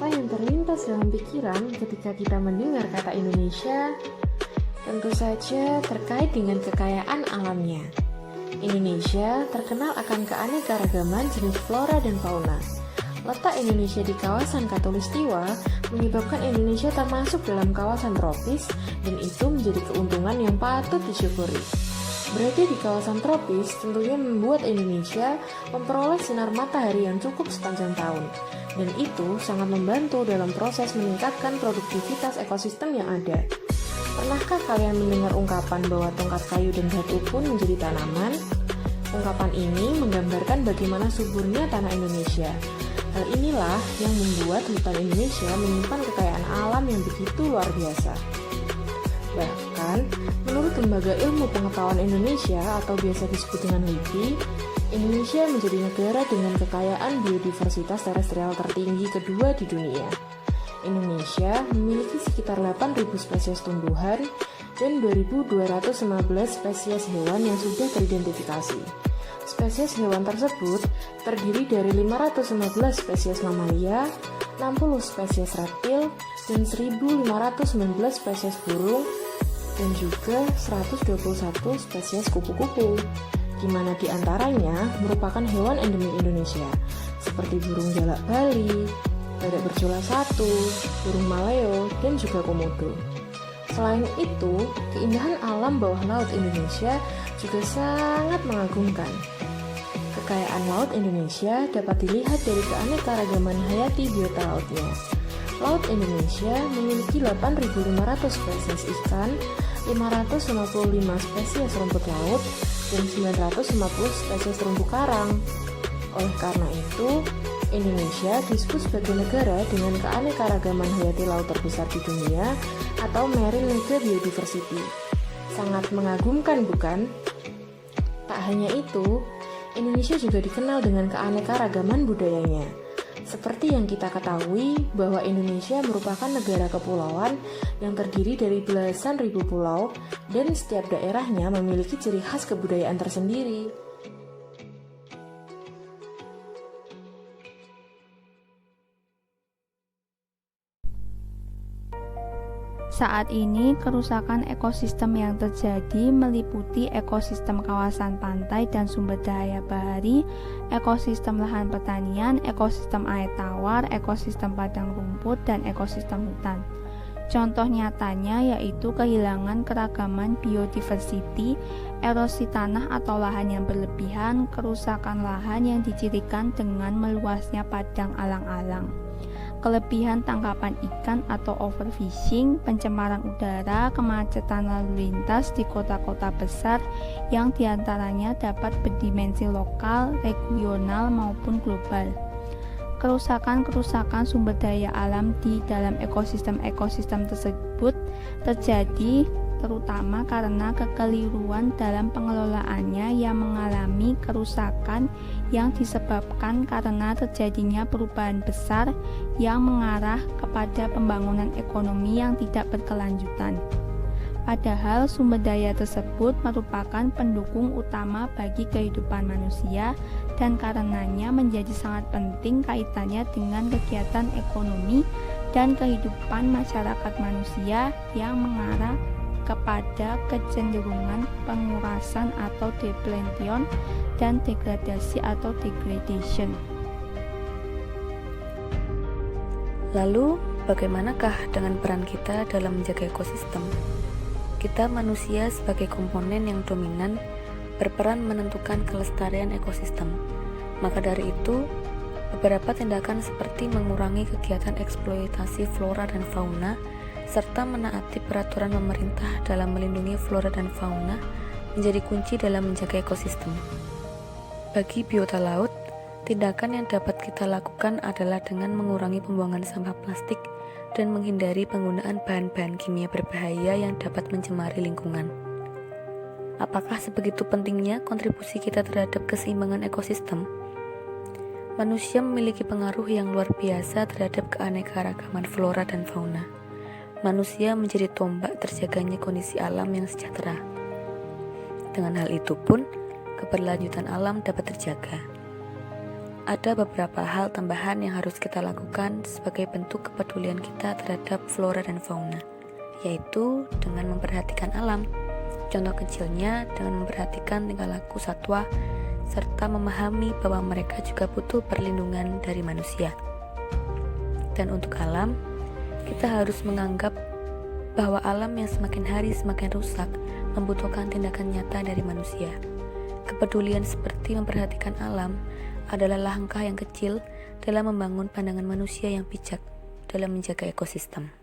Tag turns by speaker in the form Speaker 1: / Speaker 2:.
Speaker 1: Apa yang terlintas dalam pikiran ketika kita mendengar kata Indonesia? Tentu saja terkait dengan kekayaan alamnya. Indonesia terkenal akan keanekaragaman jenis flora dan fauna. Letak Indonesia di kawasan Khatulistiwa menyebabkan Indonesia termasuk dalam kawasan tropis, dan itu menjadi keuntungan yang patut disyukuri. Berada di kawasan tropis tentunya membuat Indonesia memperoleh sinar matahari yang cukup sepanjang tahun, dan itu sangat membantu dalam proses meningkatkan produktivitas ekosistem yang ada. Pernahkah kalian mendengar ungkapan bahwa tongkat kayu dan batu pun menjadi tanaman? Ungkapan ini menggambarkan bagaimana suburnya tanah Indonesia. Hal inilah yang membuat hutan Indonesia menyimpan kekayaan alam yang begitu luar biasa. Bahkan, menurut Lembaga Ilmu Pengetahuan Indonesia atau biasa disebut dengan LIPI, Indonesia menjadi negara dengan kekayaan biodiversitas terestrial tertinggi kedua di dunia. Indonesia memiliki sekitar 8.000 spesies tumbuhan dan 2.215 spesies hewan yang sudah teridentifikasi. Spesies hewan tersebut terdiri dari 515 spesies mamalia, 60 spesies reptil, dan 1.519 spesies burung, dan juga 121 spesies kupu-kupu, di mana diantaranya merupakan hewan endemik Indonesia, seperti burung jalak Bali, badak berjula 1, burung maleo, dan juga komodo. Selain itu, keindahan alam bawah laut Indonesia juga sangat mengagumkan. Kekayaan laut Indonesia dapat dilihat dari keanekaragaman hayati biota lautnya. Laut Indonesia memiliki 8.500 spesies ikan, 555 spesies rumput laut, dan 950 spesies terumbu karang. Oleh karena itu, Indonesia disebut sebagai negara dengan keanekaragaman hayati laut terbesar di dunia atau Marine Mega Biodiversity. Sangat mengagumkan, bukan? Tak hanya itu, Indonesia juga dikenal dengan keanekaragaman budayanya. Seperti yang kita ketahui bahwa Indonesia merupakan negara kepulauan yang terdiri dari belasan ribu pulau, dan setiap daerahnya memiliki ciri khas kebudayaan tersendiri.
Speaker 2: Saat ini, kerusakan ekosistem yang terjadi meliputi ekosistem kawasan pantai dan sumber daya bahari, ekosistem lahan pertanian, ekosistem air tawar, ekosistem padang rumput, dan ekosistem hutan. Contoh nyatanya yaitu kehilangan keragaman biodiversity, erosi tanah atau lahan yang berlebihan, kerusakan lahan yang dicirikan dengan meluasnya padang alang-alang, kelebihan tangkapan ikan atau overfishing, pencemaran udara, kemacetan lalu lintas di kota-kota besar yang diantaranya dapat berdimensi lokal, regional, maupun global. Kerusakan-kerusakan sumber daya alam di dalam ekosistem-ekosistem tersebut terjadi terutama karena kekeliruan dalam pengelolaannya yang mengalami kerusakan yang disebabkan karena terjadinya perubahan besar yang mengarah kepada pembangunan ekonomi yang tidak berkelanjutan. Padahal sumber daya tersebut merupakan pendukung utama bagi kehidupan manusia dan karenanya menjadi sangat penting kaitannya dengan kegiatan ekonomi dan kehidupan masyarakat manusia yang mengarah kepada kecenderungan pengurasan atau depletion dan degradasi atau degradation.
Speaker 3: Lalu, bagaimanakah dengan peran kita dalam menjaga ekosistem? Kita manusia sebagai komponen yang dominan berperan menentukan kelestarian ekosistem. Maka dari itu, beberapa tindakan seperti mengurangi kegiatan eksploitasi flora dan fauna serta menaati peraturan pemerintah dalam melindungi flora dan fauna menjadi kunci dalam menjaga ekosistem. Bagi biota laut, tindakan yang dapat kita lakukan adalah dengan mengurangi pembuangan sampah plastik dan menghindari penggunaan bahan-bahan kimia berbahaya yang dapat mencemari lingkungan. Apakah sebegitu pentingnya kontribusi kita terhadap keseimbangan ekosistem? Manusia memiliki pengaruh yang luar biasa terhadap keanekaragaman flora dan fauna. Manusia menjadi tombak terjaganya kondisi alam yang sejahtera. Dengan hal itu pun, keberlanjutan alam dapat terjaga. ada beberapa hal tambahan yang harus kita lakukan sebagai bentuk kepedulian kita terhadap flora dan fauna, yaitu dengan memperhatikan alam. Contoh kecilnya dengan memperhatikan tingkah laku satwa, serta memahami bahwa mereka juga butuh perlindungan dari manusia. Dan untuk alam, kita harus menganggap bahwa alam yang semakin hari semakin rusak membutuhkan tindakan nyata dari manusia. Kepedulian seperti memperhatikan alam adalah langkah yang kecil dalam membangun pandangan manusia yang bijak dalam menjaga ekosistem.